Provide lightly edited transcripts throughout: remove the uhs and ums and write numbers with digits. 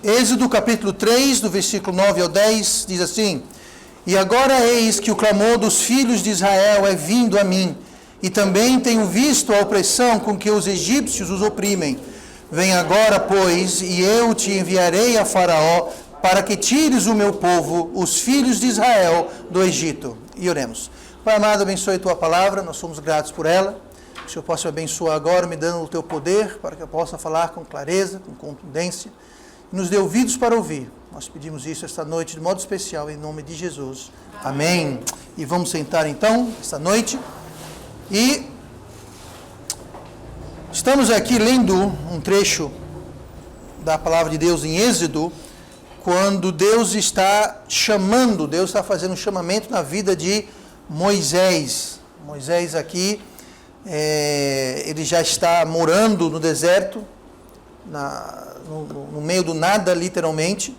Êxodo capítulo 3, do versículo 9 ao 10, diz assim: E agora eis que o clamor dos filhos de Israel é vindo a mim, e também tenho visto a opressão com que os egípcios os oprimem. Vem agora, pois, e eu te enviarei a Faraó, para que tires o meu povo, os filhos de Israel, do Egito. E oremos. Pai amado, abençoe a tua palavra, nós somos gratos por ela. Que o Senhor possa me abençoar agora, me dando o teu poder, para que eu possa falar com clareza, com contundência. Nos dê ouvidos para ouvir. Nós pedimos isso esta noite de modo especial, em nome de Jesus. Amém. E vamos sentar então, esta noite. E estamos aqui lendo um trecho da palavra de Deus em Êxodo, quando Deus está chamando, Deus está fazendo um chamamento na vida de Moisés. Moisés aqui, ele já está morando no deserto, no meio do nada, literalmente,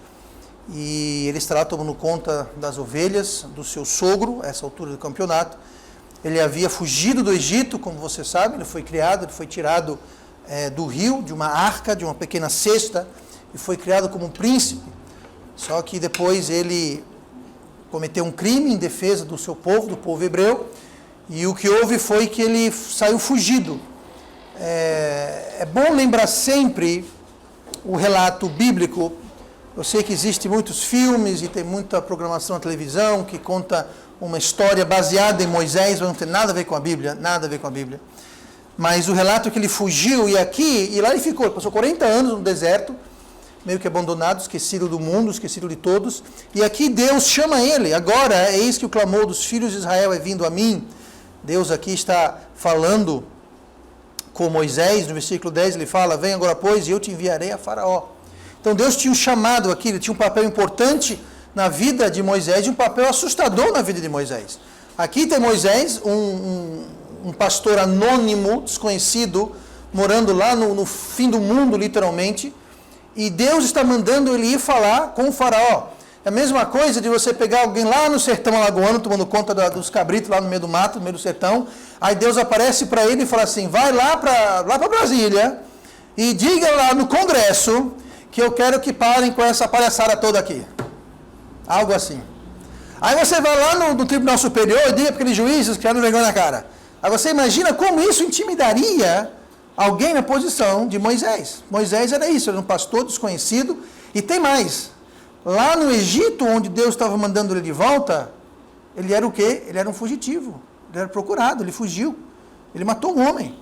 e ele estará tomando conta das ovelhas do seu sogro, a essa altura do campeonato. Ele havia fugido do Egito, como você sabe, ele foi tirado do rio, de uma arca, de uma pequena cesta, e foi criado como um príncipe. Só que depois ele cometeu um crime em defesa do seu povo, do povo hebreu, e o que houve foi que ele saiu fugido. É bom lembrar sempre o relato bíblico. Eu sei que existem muitos filmes e tem muita programação na televisão que conta uma história baseada em Moisés, mas não tem nada a ver com a Bíblia, nada a ver com a Bíblia. Mas o relato é que ele fugiu e lá ele ficou, ele passou 40 anos no deserto, meio que abandonado, esquecido do mundo, esquecido de todos. E aqui Deus chama ele, agora eis que o clamor dos filhos de Israel é vindo a mim. Deus aqui está falando com Moisés, no versículo 10 ele fala: Vem agora, pois, e eu te enviarei a Faraó. Então Deus tinha um chamado aqui, ele tinha um papel importante na vida de Moisés e um papel assustador na vida de Moisés. Aqui tem Moisés, um pastor anônimo, desconhecido, morando lá no fim do mundo, literalmente, e Deus está mandando ele ir falar com o Faraó. É a mesma coisa de você pegar alguém lá no sertão alagoano, tomando conta dos cabritos lá no meio do mato, no meio do sertão. Aí Deus aparece para ele e fala assim: vai lá para Brasília e diga lá no Congresso que eu quero que parem com essa palhaçada toda aqui. Algo assim. Aí você vai lá no Tribunal Superior e diga para aqueles juízes que já não vergonha na cara. Aí você imagina como isso intimidaria alguém na posição de Moisés. Moisés era isso, era um pastor desconhecido. E tem mais. Lá no Egito, onde Deus estava mandando ele de volta, ele era o quê? Ele era um fugitivo. Ele era procurado, ele fugiu. Ele matou um homem.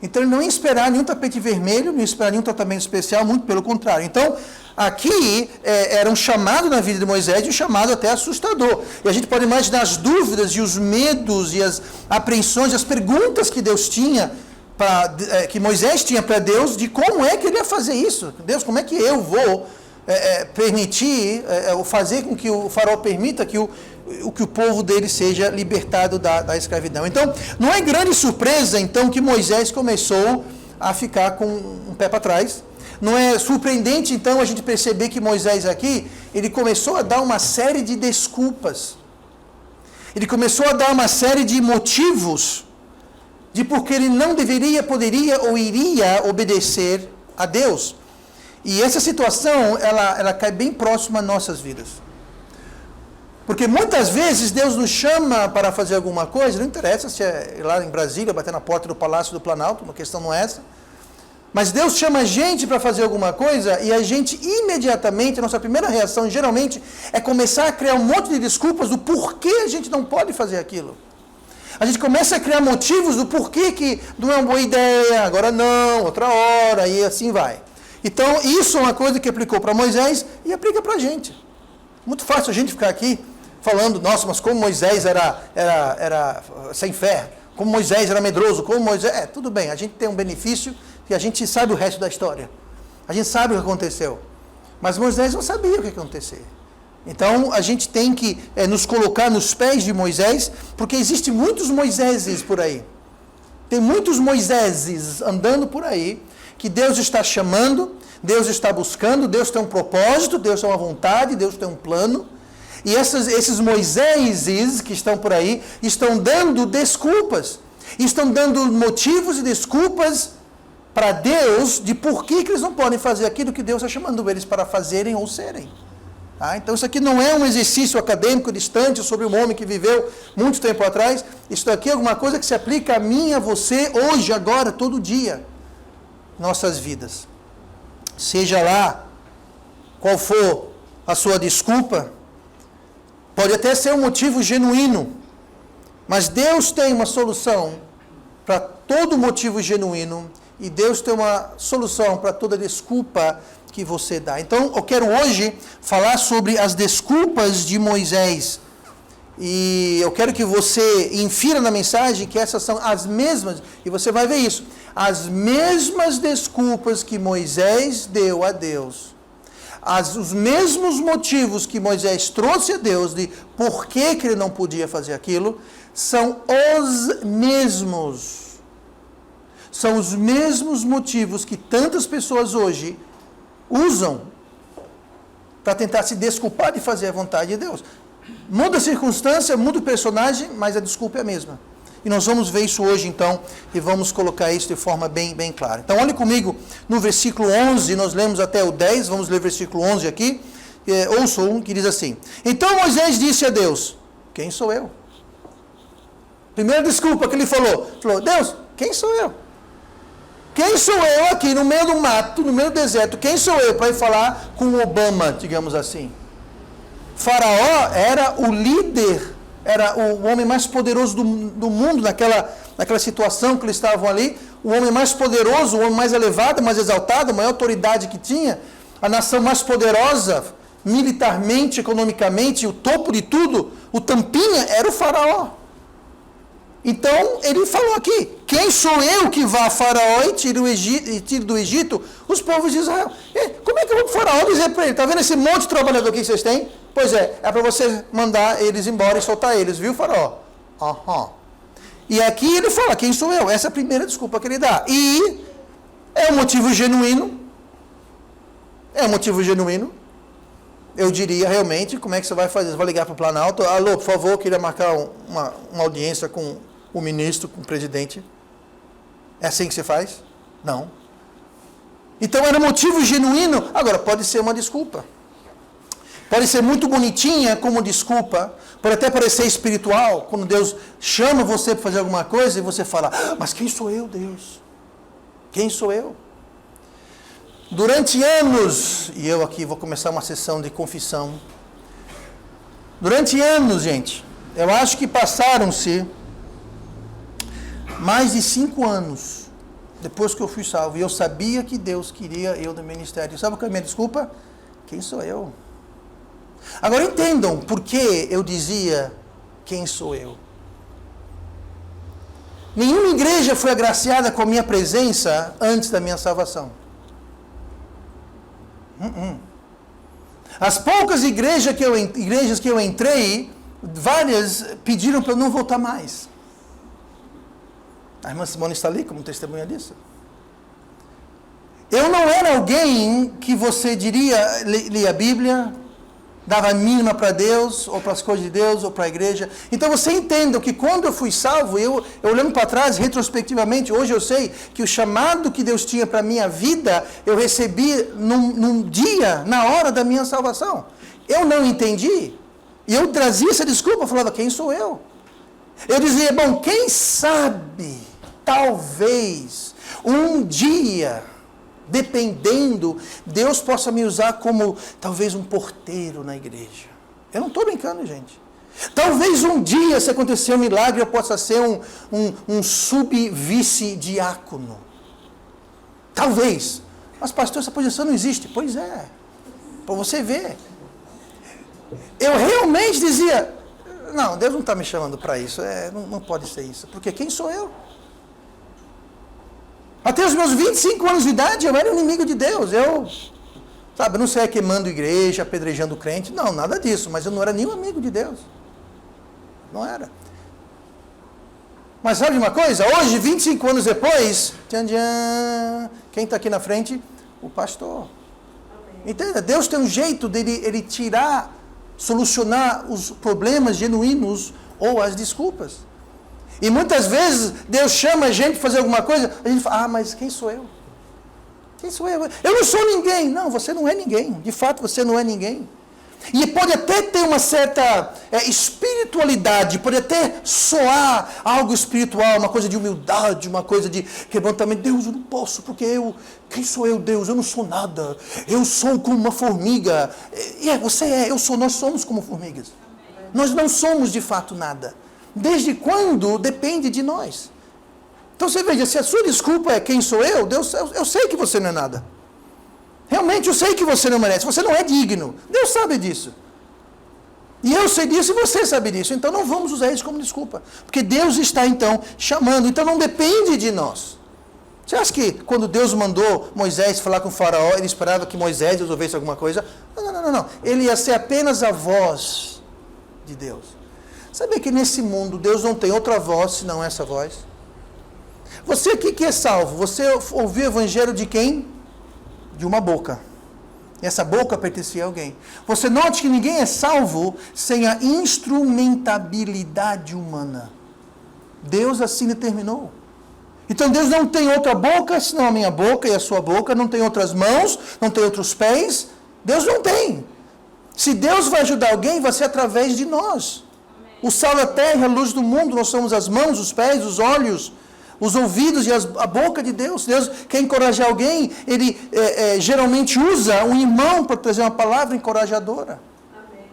Então ele não ia esperar nenhum tapete vermelho, não ia esperar nenhum tratamento especial, muito pelo contrário. Então, aqui era um chamado na vida de Moisés, um chamado até assustador. E a gente pode imaginar as dúvidas e os medos e as apreensões, as perguntas que Deus tinha, que Moisés tinha para Deus, de como é que ele ia fazer isso. Deus, como é que eu vou permitir, fazer com que o Faraó permita que o povo dele seja libertado da escravidão. Então, não é grande surpresa, então, que Moisés começou a ficar com um pé para trás. Não é surpreendente, então, a gente perceber que Moisés aqui, ele começou a dar uma série de desculpas. Ele começou a dar uma série de motivos de porque ele não deveria, poderia ou iria obedecer a Deus. E essa situação, ela cai bem próxima às nossas vidas. Porque muitas vezes Deus nos chama para fazer alguma coisa, não interessa se é ir lá em Brasília, bater na porta do Palácio do Planalto, a questão não é essa. Mas Deus chama a gente para fazer alguma coisa e a gente imediatamente, a nossa primeira reação geralmente é começar a criar um monte de desculpas do porquê a gente não pode fazer aquilo. A gente começa a criar motivos do porquê que não é uma boa ideia, agora não, outra hora, e assim vai. Então, isso é uma coisa que aplicou para Moisés e aplica para a gente. Muito fácil a gente ficar aqui falando: nossa, mas como Moisés era sem fé, como Moisés era medroso, como Moisés... tudo bem, a gente tem um benefício que a gente sabe o resto da história. A gente sabe o que aconteceu. Mas Moisés não sabia o que ia acontecer. Então, a gente tem que nos colocar nos pés de Moisés, porque existem muitos Moiséses por aí. Tem muitos Moiséses andando por aí, que Deus está chamando, Deus está buscando, Deus tem um propósito, Deus tem uma vontade, Deus tem um plano. E esses Moiséses que estão por aí estão dando desculpas, estão dando motivos e desculpas para Deus de por que eles não podem fazer aquilo que Deus está chamando eles para fazerem ou serem. Tá? Então isso aqui não é um exercício acadêmico distante sobre um homem que viveu muito tempo atrás. Isso aqui é alguma coisa que se aplica a mim, a você, hoje, agora, todo dia. Nossas vidas. Seja lá qual for a sua desculpa, pode até ser um motivo genuíno, mas Deus tem uma solução para todo motivo genuíno e Deus tem uma solução para toda desculpa que você dá. Então, eu quero hoje falar sobre as desculpas de Moisés. E eu quero que você infira na mensagem que essas são as mesmas, e você vai ver isso, as mesmas desculpas que Moisés deu a Deus. Os mesmos motivos que Moisés trouxe a Deus de por que ele não podia fazer aquilo, são os mesmos. São os mesmos motivos que tantas pessoas hoje usam para tentar se desculpar de fazer a vontade de Deus. Muda a circunstância, muda o personagem, mas a desculpa é a mesma. E nós vamos ver isso hoje, então, e vamos colocar isso de forma bem, bem clara. Então, olhe comigo no versículo 11, nós lemos até o 10, vamos ler o versículo 11 aqui. Ouça um que diz assim: Então Moisés disse a Deus, quem sou eu? Primeira desculpa que ele falou, Deus, quem sou eu? Quem sou eu aqui no meio do mato, no meio do deserto? Quem sou eu para ir falar com Obama, digamos assim? Faraó era o líder, era o homem mais poderoso do mundo naquela situação que eles estavam ali. O homem mais poderoso, o homem mais elevado, mais exaltado, a maior autoridade que tinha. A nação mais poderosa, militarmente, economicamente, o topo de tudo, o tampinha, era o Faraó. Então, ele falou aqui, quem sou eu que vá a Faraó e tire do Egito os povos de Israel? Como é que eu vou para o Faraó dizer para ele, está vendo esse monte de trabalhador que vocês têm? Pois é para você mandar eles embora e soltar eles, viu, Faraó? E aqui ele fala, quem sou eu? Essa é a primeira desculpa que ele dá. E é um motivo genuíno. Eu diria realmente, como é que você vai fazer? Você vai ligar para o Planalto, alô, por favor, eu queria marcar uma audiência com o ministro, com o presidente. É assim que você faz? Não. Então era um motivo genuíno. Agora, pode ser uma desculpa. Pode ser muito bonitinha como desculpa, pode até parecer espiritual, quando Deus chama você para fazer alguma coisa e você fala, mas quem sou eu, Deus? Quem sou eu? Durante anos, e eu aqui vou começar uma sessão de confissão. Durante anos, gente, eu acho que passaram-se mais de 5 anos depois que eu fui salvo. E eu sabia que Deus queria eu no ministério. Sabe qual é a minha desculpa? Quem sou eu? Agora entendam por que eu dizia quem sou eu. Nenhuma igreja foi agraciada com a minha presença antes da minha salvação. As poucas igrejas que eu entrei, várias pediram para eu não voltar mais. A irmã Simone está ali como testemunha disso. Eu não era alguém que você diria, lia a Bíblia, dava a mínima para Deus, ou para as coisas de Deus, ou para a igreja. Então você entenda que quando eu fui salvo, eu olhando para trás, retrospectivamente, hoje eu sei que o chamado que Deus tinha para a minha vida, eu recebi num dia, na hora da minha salvação. Eu não entendi. E eu trazia essa desculpa, eu falava, quem sou eu? Eu dizia, bom, quem sabe, talvez, um dia, dependendo, Deus possa me usar como talvez um porteiro na igreja. Eu não estou brincando, gente. Talvez um dia, se acontecer um milagre, eu possa ser um sub-vice-diácono. Talvez. Mas pastor, essa posição não existe. Pois é. Para você ver. Eu realmente dizia, não, Deus não está me chamando para isso. Não pode ser isso. Porque quem sou eu? Até os meus 25 anos de idade, eu era inimigo de Deus. Eu não saía queimando igreja, apedrejando crente. Não, nada disso. Mas eu não era nenhum amigo de Deus. Não era. Mas sabe uma coisa? Hoje, 25 anos depois, quem está aqui na frente? O pastor. Entenda? Deus tem um jeito de ele tirar, solucionar os problemas genuínos ou as desculpas. E muitas vezes Deus chama a gente para fazer alguma coisa, a gente fala, mas quem sou eu? Quem sou eu? Eu não sou ninguém. Não, você não é ninguém. De fato, você não é ninguém. E pode até ter uma certa espiritualidade, pode até soar algo espiritual, uma coisa de humildade, uma coisa de quebrantamento. Deus, eu não posso, porque quem sou eu, Deus? Eu não sou nada. Eu sou como uma formiga. Você é, eu sou, nós somos como formigas. Nós não somos de fato nada. Desde quando depende de nós. Então você veja, se a sua desculpa é quem sou eu, Deus, eu sei que você não é nada. Realmente eu sei que você não merece, você não é digno. Deus sabe disso. E eu sei disso e você sabe disso. Então não vamos usar isso como desculpa. Porque Deus está então chamando. Então não depende de nós. Você acha que quando Deus mandou Moisés falar com o faraó, ele esperava que Moisés resolvesse alguma coisa? Não. Ele ia ser apenas a voz de Deus. Sabe que nesse mundo Deus não tem outra voz senão essa voz? Você aqui que é salvo, você ouviu o evangelho de quem? De uma boca. E essa boca pertencia a alguém. Você note que ninguém é salvo sem a instrumentabilidade humana. Deus assim determinou. Então Deus não tem outra boca senão a minha boca e a sua boca, não tem outras mãos, não tem outros pés. Deus não tem. Se Deus vai ajudar alguém, vai ser através de nós. O sal da terra, a luz do mundo, nós somos as mãos, os pés, os olhos, os ouvidos e a boca de Deus. Deus quer encorajar alguém, Ele geralmente usa um irmão para trazer uma palavra encorajadora. Amém.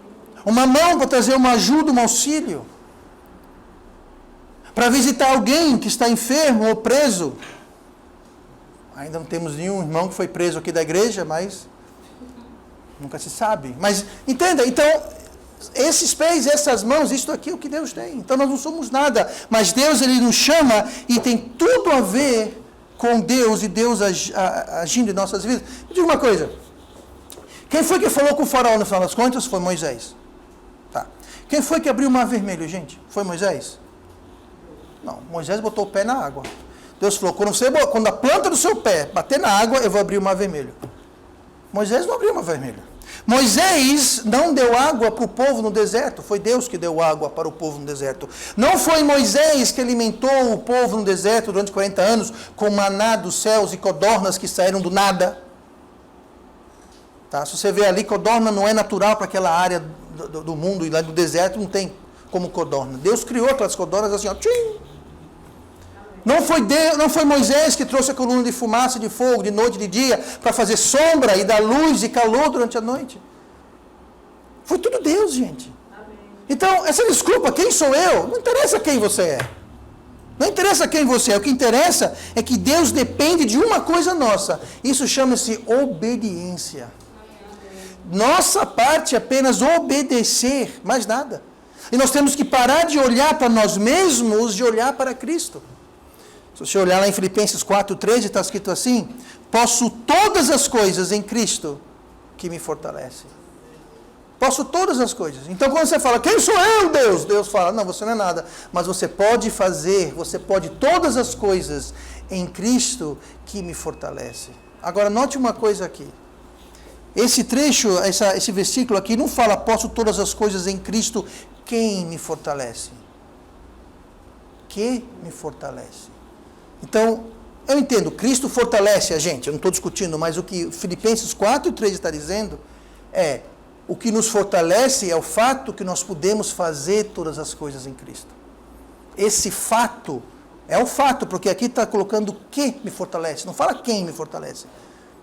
Uma mão para trazer uma ajuda, um auxílio. Para visitar alguém que está enfermo ou preso. Ainda não temos nenhum irmão que foi preso aqui da igreja, mas nunca se sabe. Mas entenda, então, esses pés, essas mãos, isto aqui é o que Deus tem. Então nós não somos nada. Mas Deus, Ele nos chama e tem tudo a ver com Deus e Deus agindo em nossas vidas. Me diga uma coisa. Quem foi que falou com o faraó no final das contas? Foi Moisés. Tá. Quem foi que abriu o mar vermelho, gente? Foi Moisés? Não, Moisés botou o pé na água. Deus falou, quando a planta do seu pé bater na água, eu vou abrir o mar vermelho. Moisés não abriu o mar vermelho. Moisés não deu água para o povo no deserto, foi Deus que deu água para o povo no deserto. Não foi Moisés que alimentou o povo no deserto durante 40 anos com maná dos céus e codornas que saíram do nada. Tá? Se você vê ali, codorna não é natural para aquela área do mundo, e lá do deserto não tem como codorna. Deus criou aquelas codornas assim, ó, tchim. Não foi Moisés que trouxe a coluna de fumaça e de fogo, de noite e de dia, para fazer sombra e dar luz e calor durante a noite. Foi tudo Deus, gente. Amém. Então, essa desculpa, quem sou eu? Não interessa quem você é. Não interessa quem você é. O que interessa é que Deus depende de uma coisa nossa. Isso chama-se obediência. Nossa parte é apenas obedecer, mais nada. E nós temos que parar de olhar para nós mesmos, de olhar para Cristo. Se você olhar lá em Filipenses 4:13, está escrito assim: posso todas as coisas em Cristo que me fortalece. Posso todas as coisas. Então quando você fala, quem sou eu, Deus? Deus fala, não, você não é nada. Mas você pode todas as coisas em Cristo que me fortalece. Agora note uma coisa aqui. Esse trecho, esse versículo aqui não fala, posso todas as coisas em Cristo, quem me fortalece. Que me fortalece. Então, eu entendo, Cristo fortalece a gente, eu não estou discutindo, mas o que Filipenses 4:13 está dizendo é, o que nos fortalece é o fato que nós podemos fazer todas as coisas em Cristo. Esse fato, é o fato, porque aqui está colocando o que me fortalece, não fala quem me fortalece.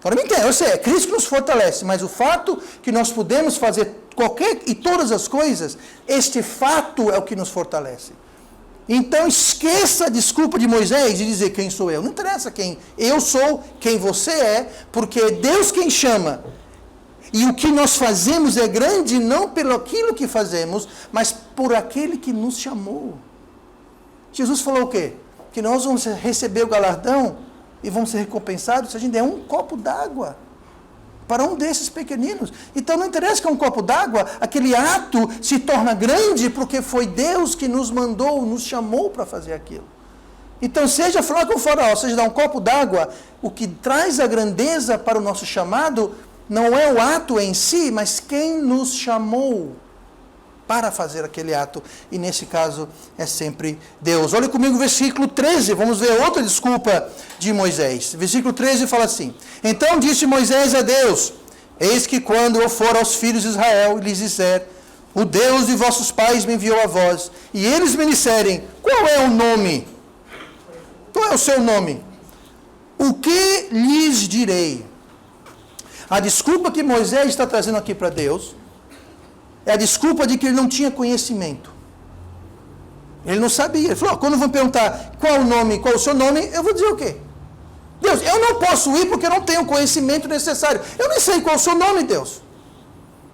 Agora me entenda, eu sei, é Cristo que nos fortalece, mas o fato que nós podemos fazer qualquer e todas as coisas, este fato é o que nos fortalece. Então esqueça a desculpa de Moisés de dizer quem sou eu. Não interessa quem eu sou, quem você é, porque é Deus quem chama. E o que nós fazemos é grande não pelo aquilo que fazemos, mas por aquele que nos chamou. Jesus falou o quê? Que nós vamos receber o galardão e vamos ser recompensados se a gente der um copo d'água para um desses pequeninos. Então não interessa que é um copo d'água, aquele ato se torna grande porque foi Deus que nos mandou, nos chamou para fazer aquilo. Então seja falar com o faraó, seja dar um copo d'água, o que traz a grandeza para o nosso chamado não é o ato em si, mas quem nos chamou. para fazer aquele ato, e nesse caso é sempre Deus. Olha comigo o versículo 13, vamos ver outra desculpa de Moisés. Versículo 13 fala assim: Então disse Moisés a Deus: Eis que quando eu for aos filhos de Israel e lhes disser: O Deus de vossos pais me enviou a vós, e eles me disserem: Qual é o nome? Qual é o seu nome? O que lhes direi? A desculpa que Moisés está trazendo aqui para Deus é a desculpa de que ele não tinha conhecimento. Ele não sabia. Ele falou: quando vão perguntar qual o nome, qual o seu nome, eu vou dizer o quê? Deus, eu não posso ir porque eu não tenho o conhecimento necessário. Eu nem sei qual é o seu nome, Deus.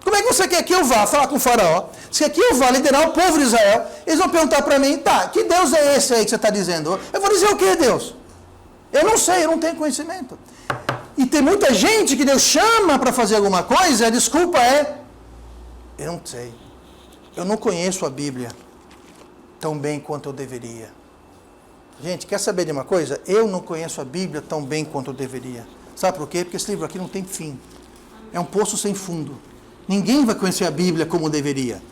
Como é que você quer que eu vá falar com o faraó? Se quer que eu vá liderar o povo de Israel, eles vão perguntar para mim: tá, que Deus é esse aí que você está dizendo? Eu vou dizer o quê, Deus? Eu não sei, eu não tenho conhecimento. E tem muita gente que Deus chama para fazer alguma coisa, a desculpa é: eu não sei, eu não conheço a Bíblia tão bem quanto eu deveria. Gente, quer saber de uma coisa? Eu não conheço a Bíblia tão bem quanto eu deveria. Sabe por quê? Porque esse livro aqui não tem fim. É um poço sem fundo. Ninguém vai conhecer a Bíblia como deveria.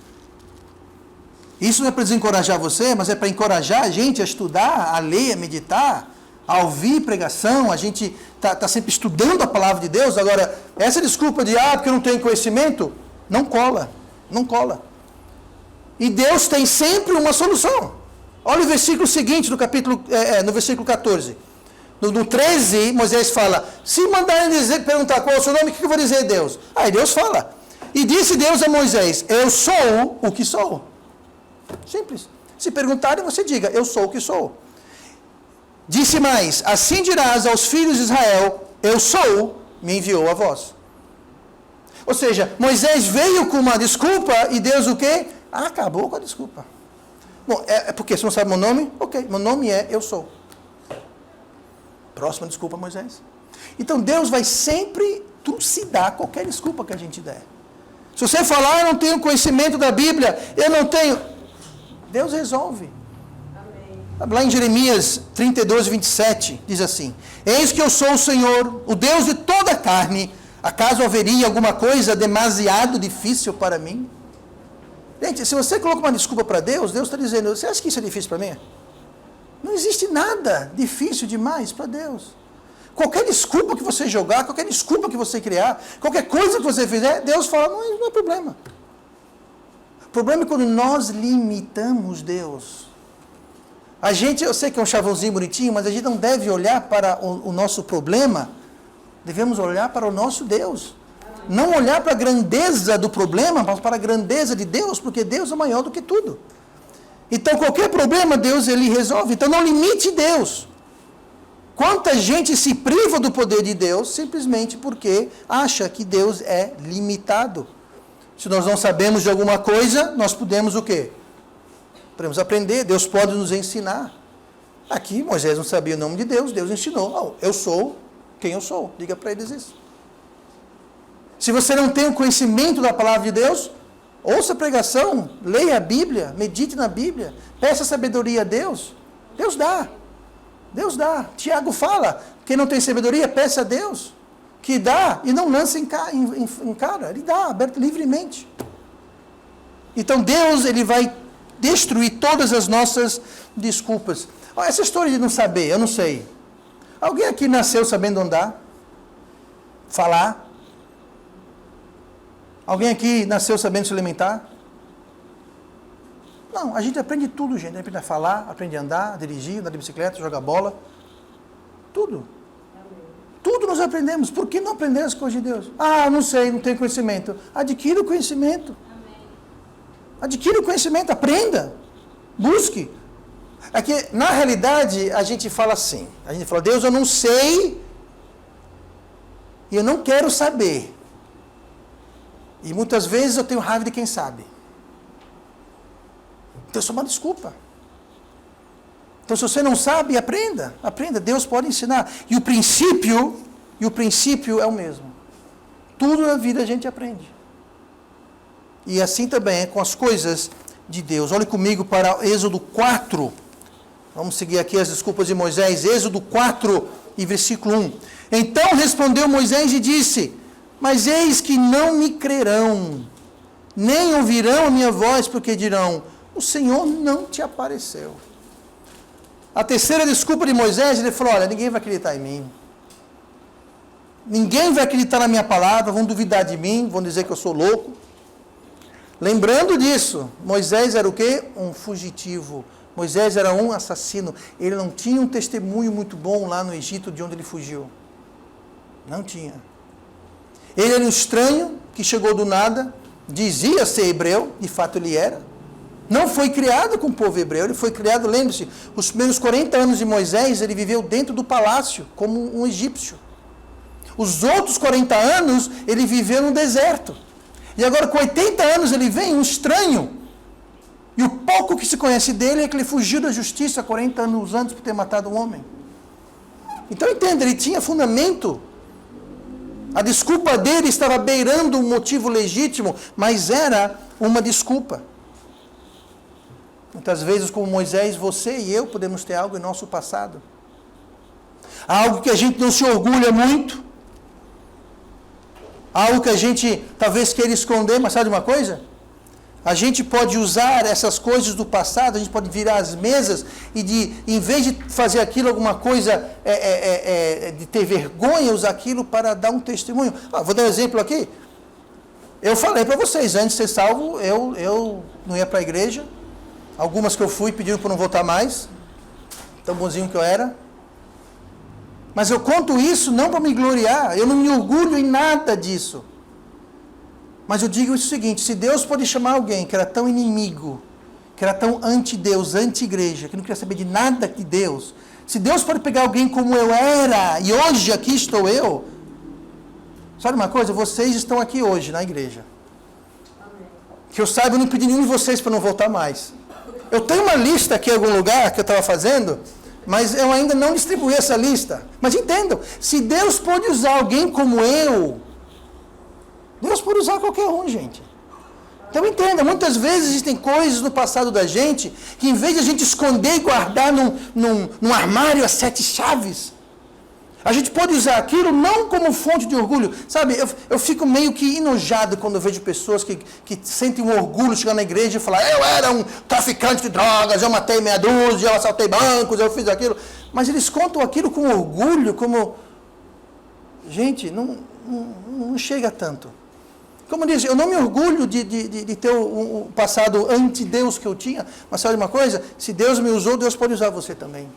Isso não é para desencorajar você, mas é para encorajar a gente a estudar, a ler, a meditar, a ouvir pregação. A gente está sempre estudando a palavra de Deus. Agora, essa desculpa de, porque eu não tenho conhecimento, não cola. Não cola. E Deus tem sempre uma solução. Olha o versículo seguinte, no versículo 14. No 13, Moisés fala: se mandarem perguntar qual é o seu nome, o que eu vou dizer, Deus? Aí Deus fala: e disse Deus a Moisés: eu sou o que sou. Simples. Se perguntarem, você diga: eu sou o que sou. Disse mais: assim dirás aos filhos de Israel: eu sou, me enviou a vós. Ou seja, Moisés veio com uma desculpa e Deus o quê? Acabou com a desculpa. Bom, é porque você não sabe meu nome? Ok, meu nome é eu sou. Próxima desculpa, Moisés. Então Deus vai sempre trucidar qualquer desculpa que a gente der. Se você falar: eu não tenho conhecimento da Bíblia, eu não tenho... Deus resolve. Amém. Lá em Jeremias 32, 27, diz assim: eis que eu sou o Senhor, o Deus de toda a carne. Acaso haveria alguma coisa demasiado difícil para mim? Gente, se você coloca uma desculpa para Deus, Deus está dizendo: você acha que isso é difícil para mim? Não existe nada difícil demais para Deus. Qualquer desculpa que você jogar, qualquer desculpa que você criar, qualquer coisa que você fizer, Deus fala: não é problema. O problema é quando nós limitamos Deus. A gente, eu sei que é um chavãozinho bonitinho, mas a gente não deve olhar para o nosso problema, devemos olhar para o nosso Deus. Não olhar para a grandeza do problema, mas para a grandeza de Deus, porque Deus é maior do que tudo. Então, qualquer problema, Deus, Ele resolve. Então, não limite Deus. Quanta gente se priva do poder de Deus, simplesmente porque acha que Deus é limitado. Se nós não sabemos de alguma coisa, nós podemos o quê? Podemos aprender, Deus pode nos ensinar. Aqui, Moisés não sabia o nome de Deus, Deus ensinou. Eu sou quem eu sou. Diga para eles isso. Se você não tem o conhecimento da palavra de Deus, ouça a pregação, leia a Bíblia, medite na Bíblia, peça sabedoria a Deus. Deus dá. Deus dá. Tiago fala: quem não tem sabedoria, peça a Deus, que dá e não lança em cara. Ele dá, aberto livremente. Então Deus, Ele vai destruir todas as nossas desculpas. Essa história de não saber, eu não sei. Alguém aqui nasceu sabendo andar? Falar? Alguém aqui nasceu sabendo se alimentar? Não, a gente aprende tudo, gente. A gente aprende a falar, aprende a andar, a dirigir, andar de bicicleta, jogar bola. Tudo. Tudo nós aprendemos. Por que não aprender as coisas de Deus? Não sei, não tenho conhecimento. Adquira o conhecimento. Adquira o conhecimento, aprenda. Busque. É que, na realidade, a gente fala assim. A gente fala: Deus, eu não sei e eu não quero saber. E muitas vezes eu tenho raiva de quem sabe. Então isso é uma desculpa. Então se você não sabe, aprenda. Aprenda, Deus pode ensinar. E o princípio é o mesmo. Tudo na vida a gente aprende. E assim também é com as coisas de Deus. Olhe comigo para Êxodo 4. Vamos seguir aqui as desculpas de Moisés. Êxodo 4 e versículo 1. Então respondeu Moisés e disse: mas eis que não me crerão, nem ouvirão a minha voz, porque dirão, o Senhor não te apareceu. A terceira desculpa de Moisés, ele falou, olha, ninguém vai acreditar em mim. Ninguém vai acreditar na minha palavra, vão duvidar de mim, vão dizer que eu sou louco. Lembrando disso, Moisés era o quê? Um fugitivo. Moisés era um assassino. Ele não tinha um testemunho muito bom lá no Egito, de onde ele fugiu. Não tinha. Ele era um estranho que chegou do nada, dizia ser hebreu, de fato ele era. Não foi criado com o povo hebreu, ele foi criado, lembre-se, os primeiros 40 anos de Moisés, ele viveu dentro do palácio, como um egípcio. Os outros 40 anos, ele viveu no deserto. E agora, com 80 anos, ele vem um estranho. E o pouco que se conhece dele é que ele fugiu da justiça 40 anos antes por ter matado um homem. Então, entenda, ele tinha fundamento. A desculpa dele estava beirando um motivo legítimo, mas era uma desculpa. Muitas vezes, como Moisés, você e eu podemos ter algo em nosso passado. Algo que a gente não se orgulha muito. Algo que a gente talvez queira esconder, mas sabe uma coisa? A gente pode usar essas coisas do passado, a gente pode virar as mesas e em vez de fazer aquilo alguma coisa, de ter vergonha, usar aquilo para dar um testemunho. Vou dar um exemplo aqui. Eu falei para vocês, antes de ser salvo, eu não ia para a igreja. Algumas que eu fui pediram para não voltar mais. Tão bonzinho que eu era. Mas eu conto isso não para me gloriar, eu não me orgulho em nada disso. Mas eu digo o seguinte, se Deus pode chamar alguém que era tão inimigo, que era tão anti-Deus, anti-igreja, que não queria saber de nada de Deus, se Deus pode pegar alguém como eu era, e hoje aqui estou eu, sabe uma coisa? Vocês estão aqui hoje na igreja. Que eu saiba, eu não pedi nenhum de vocês para não voltar mais. Eu tenho uma lista aqui em algum lugar que eu estava fazendo, mas eu ainda não distribuí essa lista. Mas entendam, se Deus pode usar alguém como eu, Deus pode usar qualquer um, gente. Então entenda, muitas vezes existem coisas no passado da gente, que em vez de a gente esconder e guardar num armário as 7 chaves, a gente pode usar aquilo não como fonte de orgulho. Sabe, eu fico meio que enojado quando eu vejo pessoas que sentem um orgulho chegar na igreja e falar, eu era um traficante de drogas, eu matei meia dúzia, eu assaltei bancos, eu fiz aquilo. Mas eles contam aquilo com orgulho, como... Gente, não chega tanto. Como eu disse, eu não me orgulho de ter o passado anti-Deus que eu tinha, mas sabe uma coisa? Se Deus me usou, Deus pode usar você também.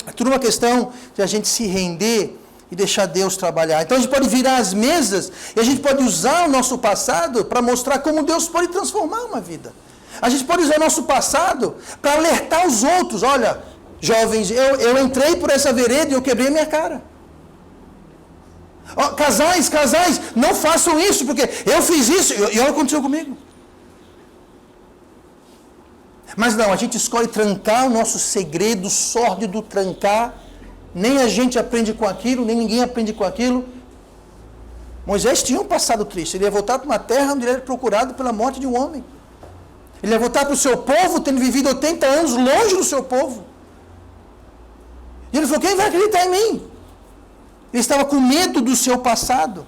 É tudo uma questão de a gente se render e deixar Deus trabalhar. Então a gente pode virar as mesas e a gente pode usar o nosso passado para mostrar como Deus pode transformar uma vida. A gente pode usar o nosso passado para alertar os outros. Olha, jovens, eu entrei por essa vereda e eu quebrei minha cara. Oh, casais, não façam isso, porque eu fiz isso e olha o que aconteceu comigo. Mas não, a gente escolhe trancar o nosso segredo sórdido, trancar. Nem a gente aprende com aquilo, nem ninguém aprende com aquilo. Moisés tinha um passado triste. Ele ia voltar para uma terra onde ele era procurado pela morte de um homem. Ele ia voltar para o seu povo, tendo vivido 80 anos longe do seu povo. E ele falou, quem vai acreditar em mim? Ele estava com medo do seu passado.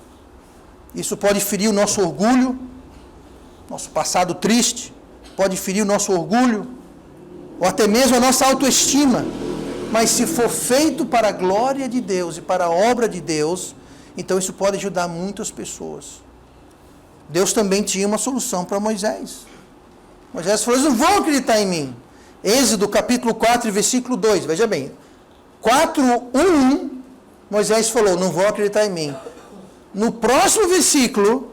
Isso pode ferir o nosso orgulho, nosso passado triste. Pode ferir o nosso orgulho, ou até mesmo a nossa autoestima. Mas se for feito para a glória de Deus e para a obra de Deus, então isso pode ajudar muitas pessoas. Deus também tinha uma solução para Moisés. Moisés falou, eles não vão acreditar em mim. Êxodo capítulo 4, versículo 2, veja bem. 4:1, Moisés falou, não vão acreditar em mim. No próximo versículo,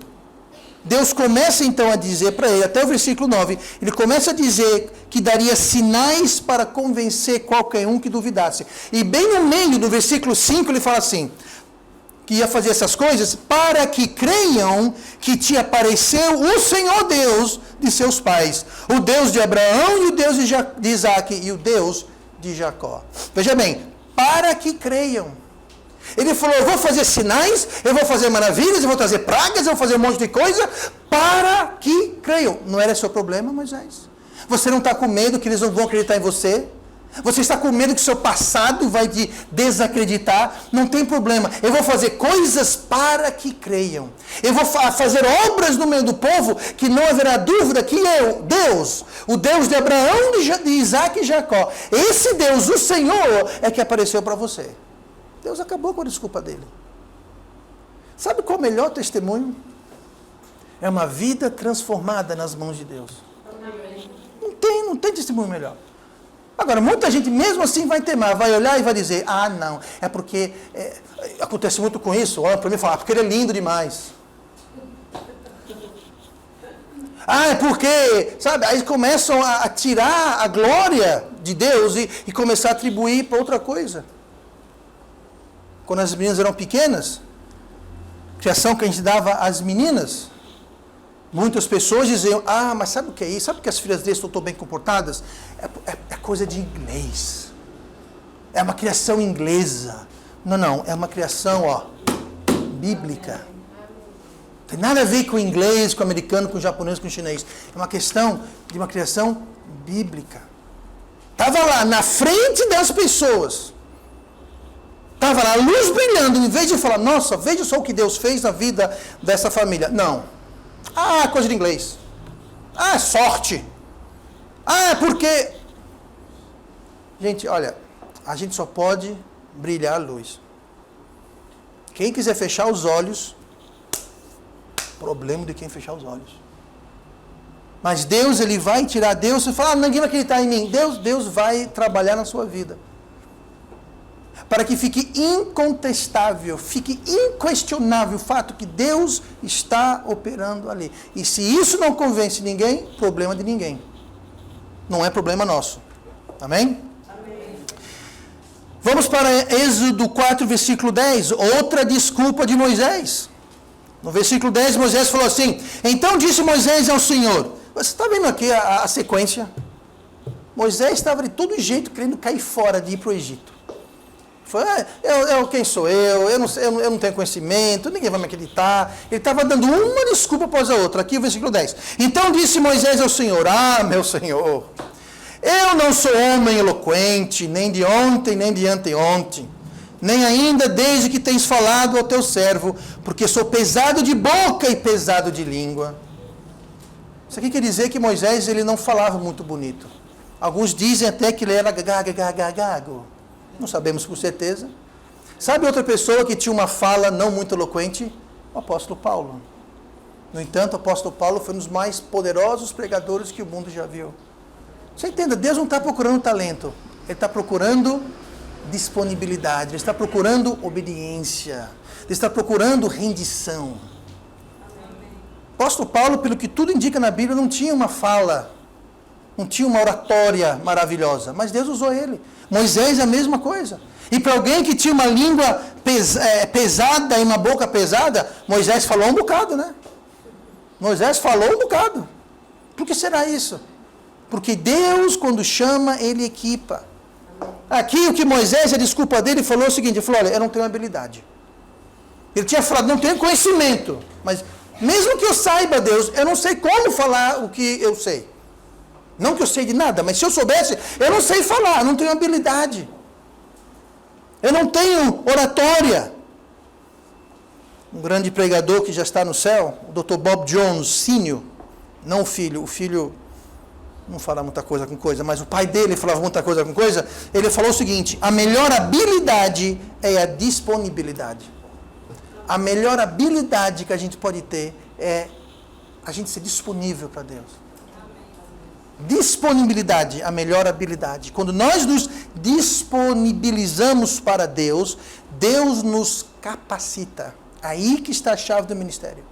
Deus começa então a dizer para ele, até o versículo 9, ele começa a dizer que daria sinais para convencer qualquer um que duvidasse. E bem no meio do versículo 5 ele fala assim, que ia fazer essas coisas para que creiam que te apareceu o Senhor Deus de seus pais, o Deus de Abraão e o Deus de Isaac e o Deus de Jacó. Veja bem, para que creiam. Ele falou, eu vou fazer sinais, eu vou fazer maravilhas, eu vou trazer pragas, eu vou fazer um monte de coisa, para que creiam. Não era seu problema, Moisés? Você não está com medo que eles não vão acreditar em você? Você está com medo que o seu passado vai te desacreditar? Não tem problema. Eu vou fazer coisas para que creiam. Eu vou fazer obras no meio do povo que não haverá dúvida que eu, Deus, o Deus de Abraão, de Isaac e Jacó, esse Deus, o Senhor, é que apareceu para você. Deus acabou com a desculpa dele. Sabe qual é o melhor testemunho? É uma vida transformada nas mãos de Deus. Não tem testemunho melhor. Agora, muita gente mesmo assim vai temar, vai olhar e vai dizer, não, é porque, acontece muito com isso, olha para mim e fala, porque ele é lindo demais. É porque, sabe, aí começam a tirar a glória de Deus e começar a atribuir para outra coisa. Quando as meninas eram pequenas, criação que a gente dava às meninas, muitas pessoas diziam, mas sabe o que é isso? Sabe que as filhas deles estão tão bem comportadas? É coisa de inglês. É uma criação inglesa. Não, é uma criação, bíblica. Não tem nada a ver com o inglês, com o americano, com o japonês, com o chinês. É uma questão de uma criação bíblica. Estava lá, na frente das pessoas. Estava lá, a luz brilhando, em vez de falar, nossa, veja só o que Deus fez na vida dessa família. Não. Coisa de inglês. Sorte. Porque... Gente, olha, a gente só pode brilhar a luz. Quem quiser fechar os olhos, problema de quem fechar os olhos. Mas Deus, Ele vai tirar Deus, você fala, ninguém vai acreditar em mim. Deus vai trabalhar na sua vida. Para que fique incontestável, fique inquestionável o fato que Deus está operando ali. E se isso não convence ninguém, problema de ninguém. Não é problema nosso. Amém? Amém. Vamos para Êxodo 4, versículo 10. Outra desculpa de Moisés. No versículo 10, Moisés falou assim, então disse Moisés ao Senhor. Você está vendo aqui a sequência? Moisés estava de todo jeito querendo cair fora de ir para o Egito. Quem sou eu? Eu não tenho conhecimento, ninguém vai me acreditar. Ele estava dando uma desculpa após a outra. Aqui o versículo 10. Então disse Moisés ao Senhor, meu Senhor, eu não sou homem eloquente, nem de ontem, nem de anteontem, nem ainda desde que tens falado ao teu servo, porque sou pesado de boca e pesado de língua. Isso aqui quer dizer que Moisés ele não falava muito bonito. Alguns dizem até que ele era gago. Não sabemos com certeza. Sabe outra pessoa que tinha uma fala não muito eloquente? O apóstolo Paulo. No entanto, o apóstolo Paulo foi um dos mais poderosos pregadores que o mundo já viu. Você entenda, Deus não está procurando talento. Ele está procurando disponibilidade. Ele está procurando obediência. Ele está procurando rendição. O apóstolo Paulo, pelo que tudo indica na Bíblia, não tinha uma fala, não tinha uma oratória maravilhosa. Mas Deus usou ele. Moisés é a mesma coisa. E para alguém que tinha uma língua pesada e uma boca pesada, Moisés falou um bocado, né? Moisés falou um bocado. Por que será isso? Porque Deus, quando chama, Ele equipa. Aqui o que Moisés, a desculpa dele, falou o seguinte, ele falou, olha, eu não tenho habilidade. Ele tinha falado, não tenho conhecimento. Mas mesmo que eu saiba, Deus, eu não sei como falar o que eu sei. Não que eu sei de nada, mas se eu soubesse, eu não sei falar, não tenho habilidade. Eu não tenho oratória. Um grande pregador que já está no céu, o Dr. Bob Jones, Sr., não o filho não fala muita coisa com coisa, mas o pai dele falava muita coisa com coisa, ele falou o seguinte, a melhor habilidade é a disponibilidade. A melhor habilidade que a gente pode ter é a gente ser disponível para Deus. Disponibilidade, a melhor habilidade. Quando nós nos disponibilizamos para Deus, Deus nos capacita. Aí que está a chave do ministério.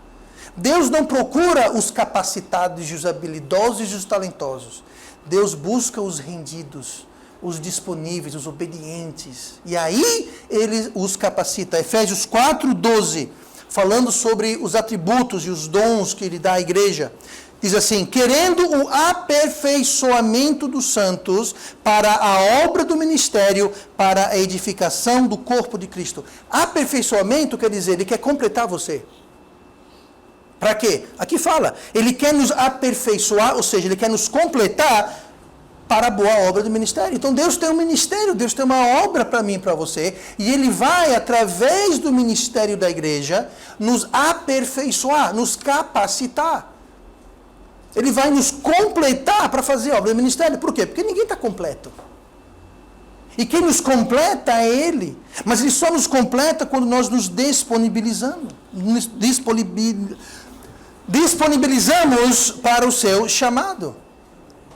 Deus não procura os capacitados, os habilidosos e os talentosos. Deus busca os rendidos, os disponíveis, os obedientes. E aí Ele os capacita. Efésios 4:12, falando sobre os atributos e os dons que Ele dá à igreja. Diz assim, querendo o aperfeiçoamento dos santos para a obra do ministério, para a edificação do corpo de Cristo. Aperfeiçoamento quer dizer, Ele quer completar você. Para quê? Aqui fala, Ele quer nos aperfeiçoar, ou seja, Ele quer nos completar para a boa obra do ministério. Então Deus tem um ministério, Deus tem uma obra para mim e para você, e Ele vai, através do ministério da igreja, nos aperfeiçoar, nos capacitar. Ele vai nos completar para fazer a obra do ministério. Por quê? Porque ninguém está completo. E quem nos completa é Ele. Mas Ele só nos completa quando nós nos disponibilizamos. Disponibilizamos para o seu chamado.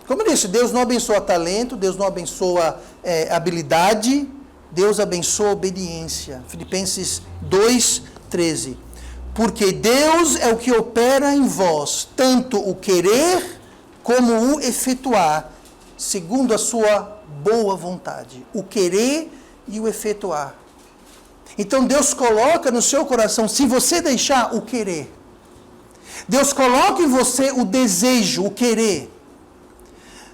Como eu disse, Deus não abençoa talento, Deus não abençoa habilidade, Deus abençoa obediência. Filipenses 2:13. Porque Deus é o que opera em vós, tanto o querer como o efetuar, segundo a sua boa vontade. O querer e o efetuar. Então Deus coloca no seu coração, se você deixar o querer, Deus coloca em você o desejo, o querer.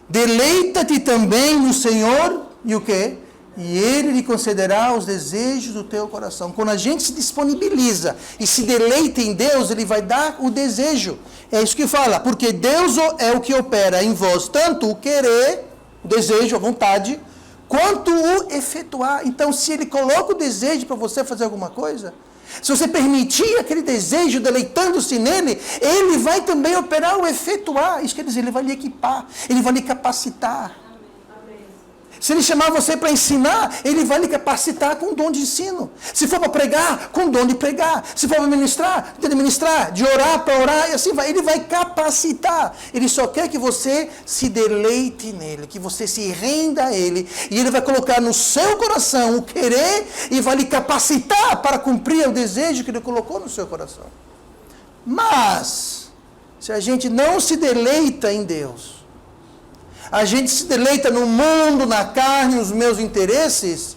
Deleita-te também no Senhor, e o quê? E Ele lhe concederá os desejos do teu coração. Quando a gente se disponibiliza e se deleita em Deus, Ele vai dar o desejo. É isso que fala, porque Deus é o que opera em vós, tanto o querer, o desejo, a vontade, quanto o efetuar. Então, se Ele coloca o desejo para você fazer alguma coisa, se você permitir aquele desejo, deleitando-se nele, Ele vai também operar o efetuar. Isso quer dizer, Ele vai lhe equipar, Ele vai lhe capacitar. Se Ele chamar você para ensinar, Ele vai lhe capacitar com o dom de ensino. Se for para pregar, com o dom de pregar. Se for para ministrar, de ministrar, de orar para orar, e assim vai. Ele vai capacitar. Ele só quer que você se deleite nele, que você se renda a Ele. E Ele vai colocar no seu coração o querer e vai lhe capacitar para cumprir o desejo que Ele colocou no seu coração. Mas, se a gente não se deleita em Deus, a gente se deleita no mundo, na carne, nos meus interesses,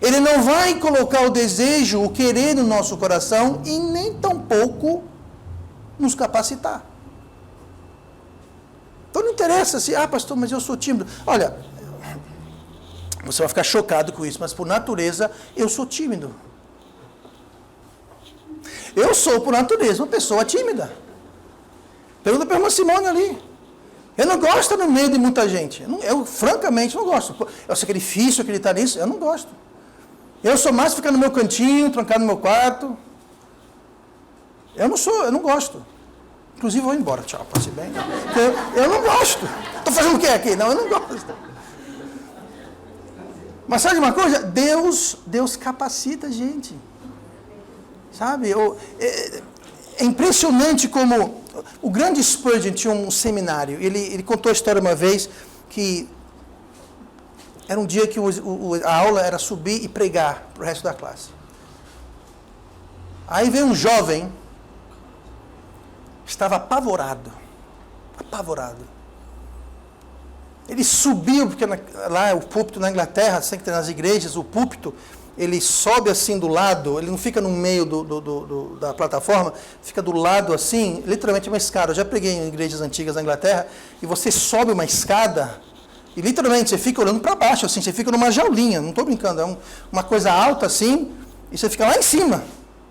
Ele não vai colocar o desejo, o querer no nosso coração e nem tampouco nos capacitar. Então não interessa se, pastor, mas eu sou tímido. Olha, você vai ficar chocado com isso, mas por natureza eu sou tímido. Eu sou, por natureza, uma pessoa tímida. Pergunta para a irmã Simone ali. Eu não gosto no meio de muita gente. Eu francamente, não gosto. É o sacrifício que ele está nisso, eu não gosto. Eu sou mais ficar no meu cantinho, trancado no meu quarto. Eu não gosto. Inclusive, vou embora. Tchau, passe bem. Eu não gosto. Estou fazendo o que aqui? Não, eu não gosto. Mas sabe uma coisa? Deus capacita a gente. Sabe? É impressionante como o grande Spurgeon tinha um seminário. Ele contou a história uma vez que era um dia que a aula era subir e pregar para o resto da classe. Aí veio um jovem, estava apavorado. Ele subiu, porque lá é o púlpito na Inglaterra, sempre tem nas igrejas, o púlpito, ele sobe assim do lado, ele não fica no meio da plataforma, fica do lado assim, literalmente uma escada. Eu já preguei em igrejas antigas na Inglaterra, e você sobe uma escada, e literalmente você fica olhando para baixo, assim, você fica numa jaulinha, não estou brincando, é uma coisa alta assim, e você fica lá em cima,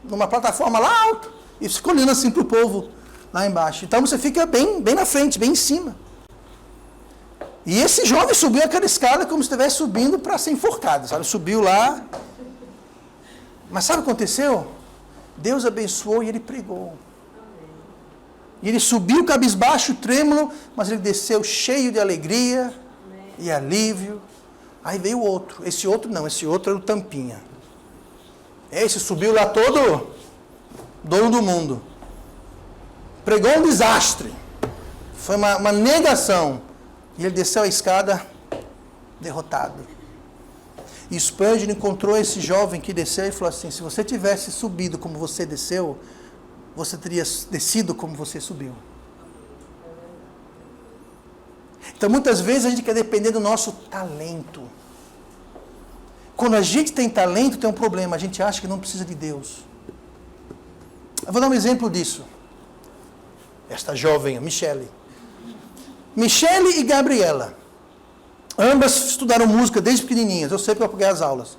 numa plataforma lá alta, e você fica olhando assim para o povo lá embaixo. Então você fica bem na frente, bem em cima. E esse jovem subiu aquela escada como se estivesse subindo para ser enforcado, sabe? Subiu lá. Mas sabe o que aconteceu? Deus abençoou e ele pregou. E ele subiu cabisbaixo, trêmulo, mas ele desceu cheio de alegria e alívio. Aí veio o outro. Esse outro era o tampinha. Esse subiu lá todo dono do mundo. Pregou um desastre. Foi uma negação. E ele desceu a escada derrotado. E Spurgeon encontrou esse jovem que desceu e falou assim: se você tivesse subido como você desceu, você teria descido como você subiu. Então muitas vezes a gente quer depender do nosso talento. Quando a gente tem talento, tem um problema. A gente acha que não precisa de Deus. Eu vou dar um exemplo disso. Esta jovem, Michele e Gabriela. Ambas estudaram música desde pequenininhas. Eu sei porque eu peguei as aulas.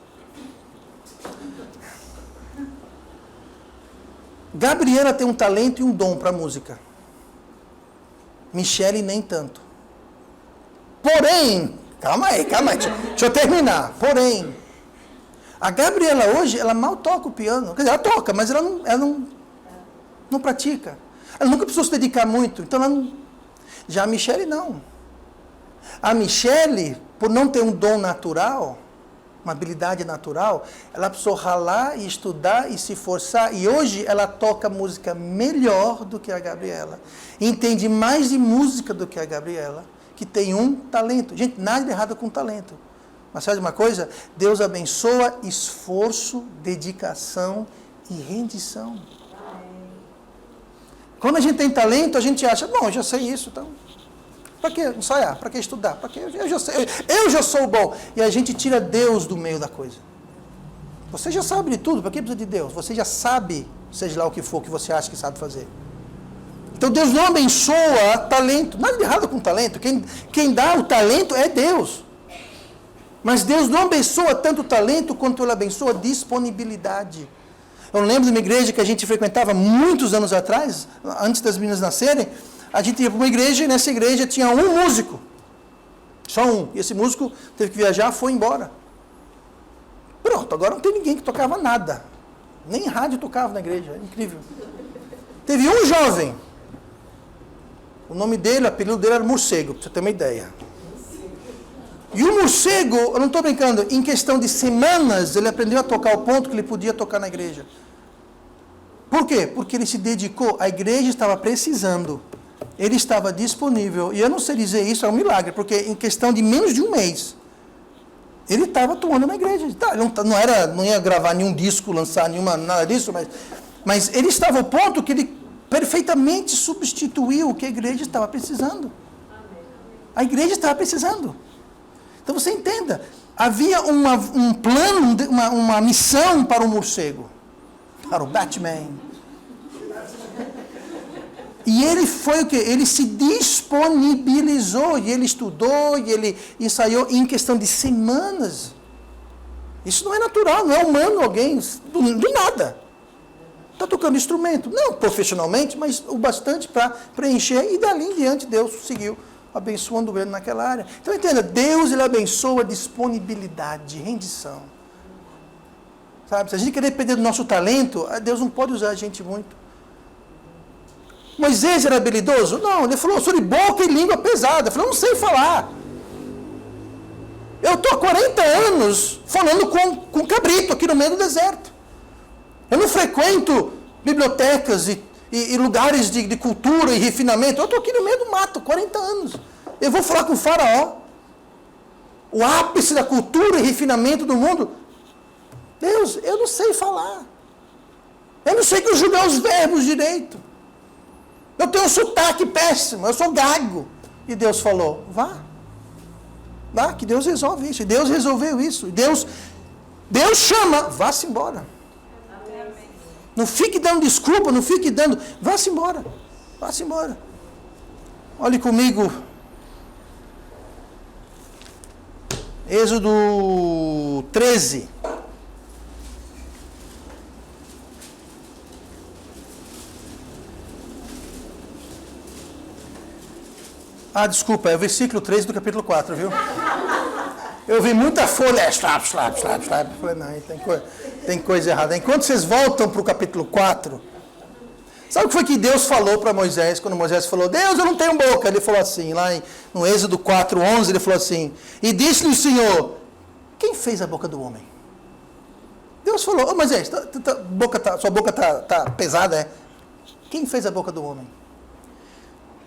Gabriela tem um talento e um dom para música. Michele nem tanto. Porém, calma aí, deixa eu terminar. Porém, a Gabriela hoje, ela mal toca o piano. Quer dizer, ela toca, mas ela não pratica. Ela nunca precisou se dedicar muito. Então, ela não... Já a Michele, não. A Michele, por não ter um dom natural, uma habilidade natural, ela precisou ralar e estudar e se forçar. E hoje ela toca música melhor do que a Gabriela. Entende mais de música do que a Gabriela, que tem um talento. Gente, nada de errado com talento. Mas sabe uma coisa? Deus abençoa esforço, dedicação e rendição. Quando a gente tem talento, a gente acha, bom, eu já sei isso, então... Para que ensaiar? Para que estudar? Para que eu já sou bom. E a gente tira Deus do meio da coisa. Você já sabe de tudo, para que precisa de Deus? Você já sabe, seja lá o que for que você acha que sabe fazer. Então Deus não abençoa talento. Nada de errado com talento. Quem dá o talento é Deus. Mas Deus não abençoa tanto o talento quanto Ele abençoa a disponibilidade. Eu lembro de uma igreja que a gente frequentava muitos anos atrás, antes das meninas nascerem. A gente ia para uma igreja e nessa igreja tinha um músico. Só um. E esse músico teve que viajar, foi embora. Pronto, agora não tem ninguém que tocava nada. Nem rádio tocava na igreja. É incrível. Teve um jovem. O nome dele, o apelido dele era Morcego, para você ter uma ideia. E o Morcego, eu não estou brincando, em questão de semanas, ele aprendeu a tocar ao ponto que ele podia tocar na igreja. Por quê? Porque ele se dedicou, a igreja estava precisando. Ele estava disponível, e eu não sei dizer isso, é um milagre, porque em questão de menos de um mês, ele estava atuando na igreja. Não ia gravar nenhum disco, lançar nada disso, mas ele estava ao ponto que ele perfeitamente substituiu o que a igreja estava precisando. A igreja estava precisando. Então você entenda, havia um plano, uma missão para o morcego, para o Batman. E ele foi o quê? Ele se disponibilizou, e ele estudou, e ele ensaiou em questão de semanas. Isso não é natural, não é humano alguém, do nada. Está tocando instrumento, não profissionalmente, mas o bastante para preencher, e dali em diante Deus seguiu abençoando ele naquela área. Então entenda, Deus ele abençoa disponibilidade, rendição. Sabe? Se a gente querer depender do nosso talento, Deus não pode usar a gente muito. Moisés era habilidoso? Não, ele falou, eu sou de boca e língua pesada. Eu falei, eu não sei falar. Eu estou há 40 anos falando com cabrito aqui no meio do deserto. Eu não frequento bibliotecas e lugares de cultura e refinamento. Eu estou aqui no meio do mato, 40 anos. Eu vou falar com o faraó. O ápice da cultura e refinamento do mundo. Deus, eu não sei falar. Eu não sei conjugar os verbos direito. Eu tenho um sotaque péssimo, eu sou gago. E Deus falou, vá, que Deus resolve isso. E Deus resolveu isso. E Deus chama, vá-se embora. Não fique dando desculpa, não fique dando, vá-se embora. Vá-se embora. Olhe comigo. Êxodo 13. Desculpa, é o versículo 13 do capítulo 4, viu? Eu vi muita folha, slap. Falei, não, tem coisa errada. Enquanto vocês voltam para o capítulo 4, sabe o que foi que Deus falou para Moisés, quando Moisés falou, Deus, eu não tenho boca? Ele falou assim, lá no Êxodo 4:11, ele falou assim, e disse-lhe o Senhor, quem fez a boca do homem? Deus falou, Moisés, sua boca está pesada, é? Quem fez a boca do homem?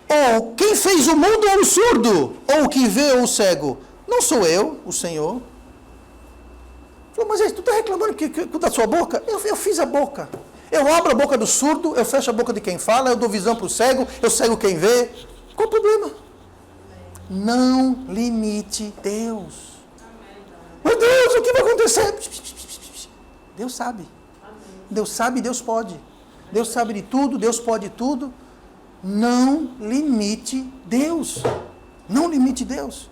Ou quem fez o mundo ou o surdo? Ou quem vê ou o cego? Não sou eu, o Senhor. Falou, mas tu está reclamando da sua boca? Eu fiz a boca. Eu abro a boca do surdo, eu fecho a boca de quem fala, eu dou visão para o cego, eu cego quem vê. Qual o problema? Não limite Deus. Meu Deus, o que vai acontecer? Deus sabe. Deus sabe e Deus pode. Deus sabe de tudo, Deus pode tudo. Não limite Deus. Não limite Deus.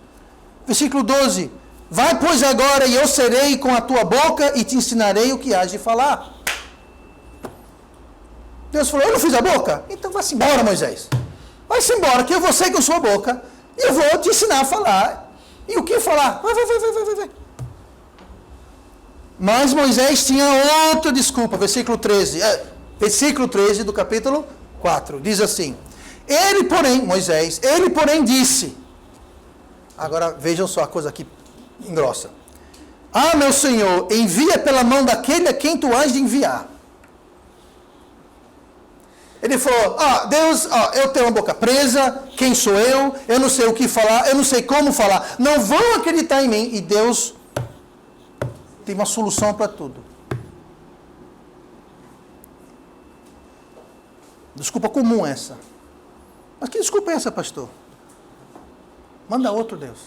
Versículo 12. Vai, pois, agora, e eu serei com a tua boca e te ensinarei o que hás de falar. Deus falou, eu não fiz a boca? Então vá-se embora, Moisés. Vai-se embora, que eu vou ser com a sua boca. E eu vou te ensinar a falar. E o que falar? Vai. Mas Moisés tinha outra desculpa, versículo 13 do capítulo 4, diz assim, Moisés disse, agora vejam só a coisa aqui engrossa, meu Senhor, envia pela mão daquele a quem tu has de enviar. Ele falou, Deus, eu tenho uma boca presa, quem sou eu? Eu não sei o que falar, eu não sei como falar, não vão acreditar em mim. E Deus tem uma solução para tudo. Desculpa comum essa. Mas que desculpa é essa, pastor? Manda outro Deus.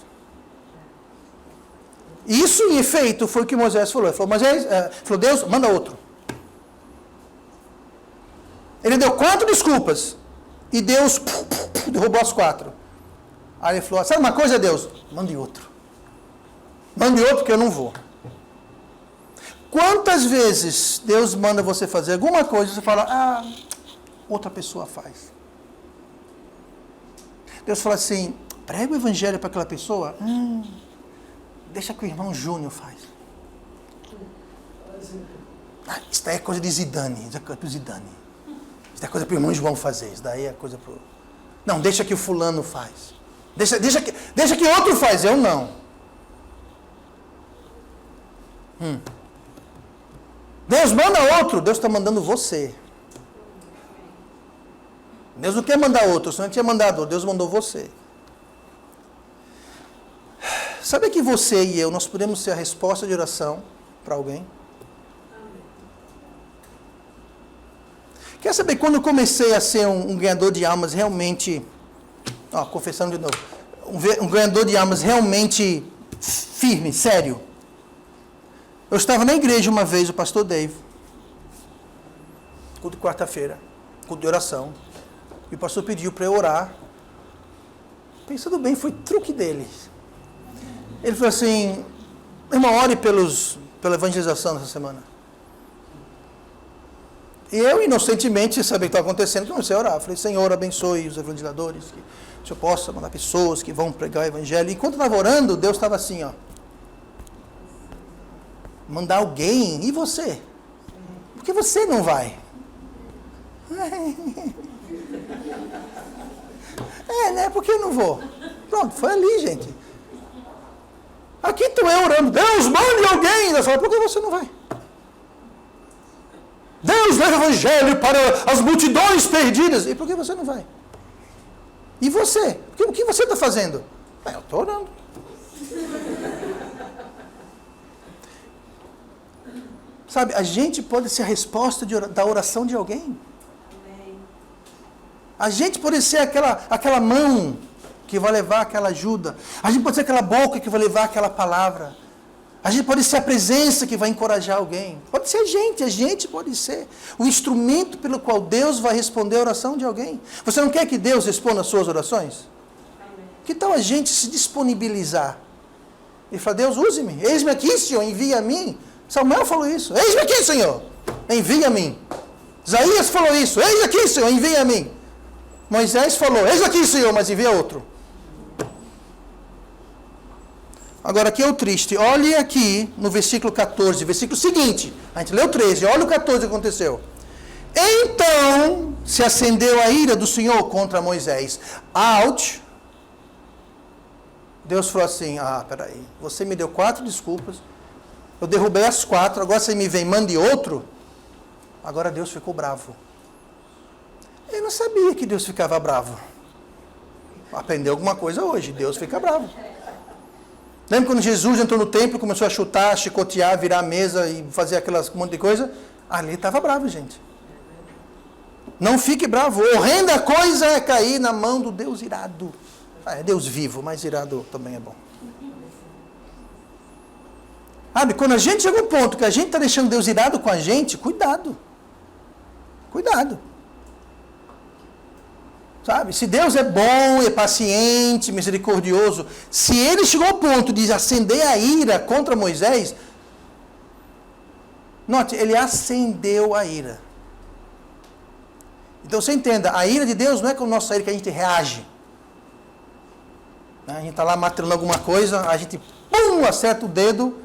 Isso, em efeito, foi o que Moisés falou. Ele falou, Deus, manda outro. Ele deu 4 desculpas. E Deus derrubou as 4. Aí ele falou, sabe uma coisa, Deus? Mande outro. Mande outro que eu não vou. Quantas vezes Deus manda você fazer alguma coisa e você fala, outra pessoa faz. Deus fala assim, prega o evangelho para aquela pessoa, deixa que o irmão Júnior faz. Isso daí é coisa de Zidane, isso é coisa para o Zidane. Isso é coisa para o irmão João fazer, isso daí é coisa para o... Não, deixa que o fulano faz. Deixa que outro faz, eu não. Deus manda outro, Deus está mandando você. Deus não quer mandar outro, senão não tinha mandado outro, Deus mandou você. Sabe que você e eu, nós podemos ser a resposta de oração para alguém? Quer saber, quando eu comecei a ser um ganhador de almas realmente, confessando de novo, um ganhador de almas realmente firme, sério. Eu estava na igreja uma vez, o pastor Dave, culto de quarta-feira, culto de oração, e o pastor pediu para eu orar. Pensando bem, foi truque dele. Ele falou assim, irmão, ore pela evangelização dessa semana. E eu, inocentemente, sem saber o que estava acontecendo, comecei a orar. Eu falei, Senhor, abençoe os evangelizadores, que o Senhor possa mandar pessoas que vão pregar o evangelho. E enquanto eu estava orando, Deus estava assim, mandar alguém, e você? Por que você não vai? Né? Por que eu não vou? Pronto, foi ali, gente. Aqui estou eu orando, Deus, mande alguém. Deus fala, por que você não vai? Deus leva o evangelho para as multidões perdidas. E por que você não vai? E você? O que você está fazendo? Eu estou orando. Sabe, a gente pode ser a resposta da oração de alguém. A gente pode ser aquela mão que vai levar aquela ajuda. A gente pode ser aquela boca que vai levar aquela palavra. A gente pode ser a presença que vai encorajar alguém. Pode ser a gente pode ser o instrumento pelo qual Deus vai responder a oração de alguém. Você não quer que Deus responda as suas orações? Que tal a gente se disponibilizar? E falar, Deus, use-me. Eis-me aqui, Senhor, envia a mim. Samuel falou isso. Eis-me aqui, Senhor, envia a mim. Isaías falou isso. Eis aqui, Senhor, envia a mim. Moisés falou, eis aqui, Senhor, mas envia outro. Agora, aqui é o triste. Olhe aqui no versículo 14, versículo seguinte. A gente leu 13, olha o 14 que aconteceu. Então, se acendeu a ira do Senhor contra Moisés. Ouch! Deus falou assim, peraí, você me deu 4 desculpas, eu derrubei as 4, agora você me vem, mande outro. Agora Deus ficou bravo. Eu não sabia que Deus ficava bravo. Aprendeu alguma coisa hoje, Deus fica bravo. Lembra quando Jesus entrou no templo, começou a chutar, chicotear, virar a mesa e fazer aquelas monte de coisa? Ali estava bravo, gente. Não fique bravo. Horrenda coisa é cair na mão do Deus irado. É Deus vivo, mas irado também é bom. Sabe, quando a gente chega a um ponto que a gente está deixando Deus irado com a gente, cuidado. Cuidado. Sabe, se Deus é bom, é paciente, misericordioso, se ele chegou ao ponto de acender a ira contra Moisés, note, ele acendeu a ira. Então você entenda, a ira de Deus não é como a nossa ira que a gente reage. A gente está lá matando alguma coisa, a gente acerta o dedo,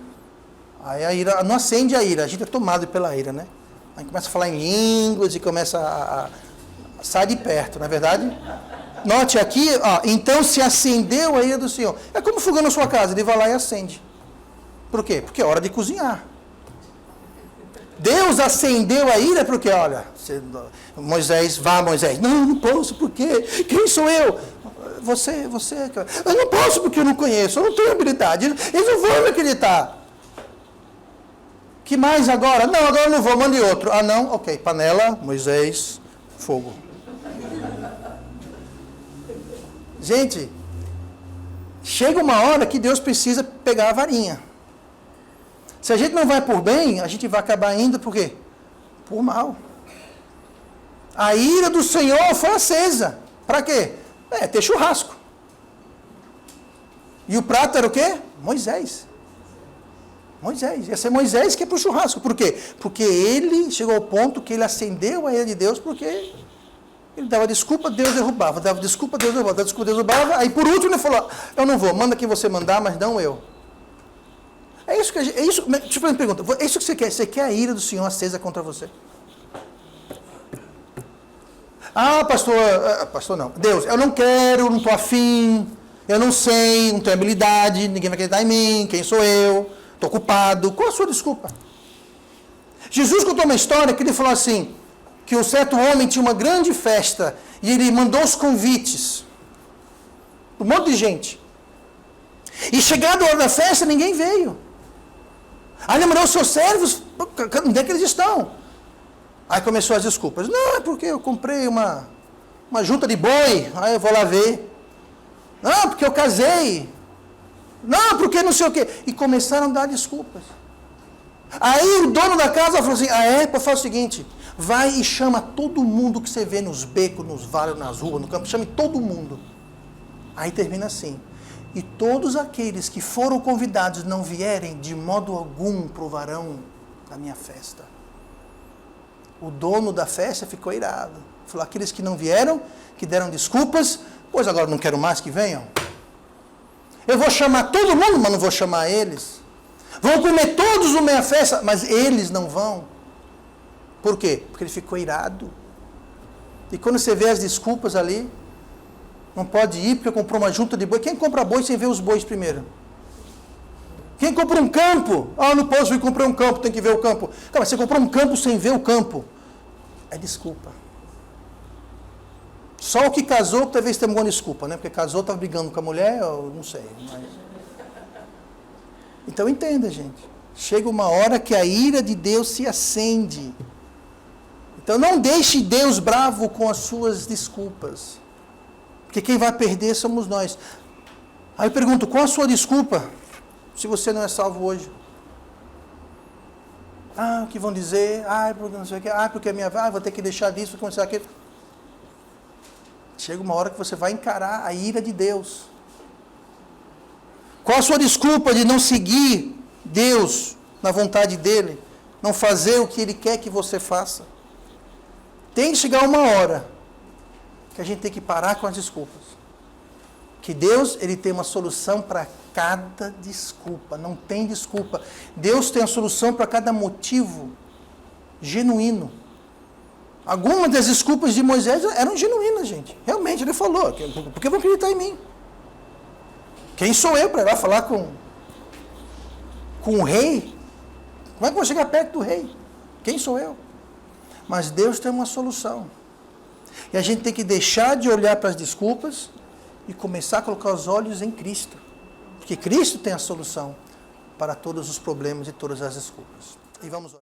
aí a ira, não acende a ira, a gente é tomado pela ira, né? Aí começa a falar em línguas e começa a sair de perto, não é verdade? Note aqui, então se acendeu a ira do Senhor. É como fogão na sua casa, ele vai lá e acende. Por quê? Porque é hora de cozinhar. Deus acendeu a ira porque, olha, Moisés, não posso, por quê? Quem sou eu? Você, eu não posso porque eu não conheço, eu não tenho habilidade, eles não vão me acreditar. Que mais agora? Não, agora eu não vou, mande outro. Ah não, ok, panela, Moisés, fogo. Gente, chega uma hora que Deus precisa pegar a varinha. Se a gente não vai por bem, a gente vai acabar indo por quê? Por mal. A ira do Senhor foi acesa. Para quê? Ter churrasco. E o prato era o quê? Moisés. Ia ser Moisés que ia para o churrasco. Por quê? Porque ele chegou ao ponto que ele acendeu a ira de Deus, porque ele dava desculpa, Deus derrubava. Dava desculpa, Deus derrubava. Aí por último ele falou, eu não vou, manda quem você mandar, mas não eu. Deixa eu fazer uma pergunta. É isso que você quer? Você quer a ira do Senhor acesa contra você? Pastor não. Deus, eu não quero, não estou afim, eu não sei, não tenho habilidade, ninguém vai acreditar em mim, quem sou eu, estou ocupado. Qual a sua desculpa? Jesus contou uma história que ele falou assim, que um certo homem tinha uma grande festa e ele mandou os convites. Um monte de gente. E chegada a hora da festa, ninguém veio. Aí ele mandou os seus servos, onde é que eles estão? Aí começou as desculpas. Não, é porque eu comprei uma junta de boi, aí eu vou lá ver. Não, porque eu casei. Não, porque não sei o quê. E começaram a dar desculpas. Aí o dono da casa falou assim, faz o seguinte, vai e chama todo mundo que você vê nos becos, nos vales, nas ruas, no campo, chame todo mundo. Aí termina assim. E todos aqueles que foram convidados não vierem, de modo algum provarão da minha festa. O dono da festa ficou irado. Falou, aqueles que não vieram, que deram desculpas, pois agora não quero mais que venham. Eu vou chamar todo mundo, mas não vou chamar eles. Vão comer todos na minha festa, mas eles não vão. Por quê? Porque ele ficou irado. E quando você vê as desculpas ali, não pode ir porque comprou uma junta de boi. Quem compra boi sem ver os bois primeiro? Quem compra um campo? Não posso ir comprar um campo, tem que ver o campo. Mas você comprou um campo sem ver o campo. É desculpa. Só o que casou, talvez tenha alguma desculpa, né? Porque casou, estava brigando com a mulher, eu não sei. Mas... Então entenda, gente. Chega uma hora que a ira de Deus se acende. Então não deixe Deus bravo com as suas desculpas. Porque quem vai perder somos nós. Aí eu pergunto, qual a sua desculpa se você não é salvo hoje? O que vão dizer? Porque não sei o que. Porque a minha... vou ter que deixar disso, vou começar aquilo. Chega uma hora que você vai encarar a ira de Deus. Qual a sua desculpa de não seguir Deus na vontade dEle? Não fazer o que Ele quer que você faça? Tem que chegar uma hora que a gente tem que parar com as desculpas. Que Deus, Ele tem uma solução para cada desculpa. Não tem desculpa. Deus tem a solução para cada motivo genuíno. Algumas das desculpas de Moisés eram genuínas, gente. Realmente, ele falou, porque vão acreditar em mim. Quem sou eu para ir lá falar com o rei? Como é que eu vou chegar perto do rei? Quem sou eu? Mas Deus tem uma solução. E a gente tem que deixar de olhar para as desculpas e começar a colocar os olhos em Cristo. Porque Cristo tem a solução para todos os problemas e todas as desculpas. E vamos orar.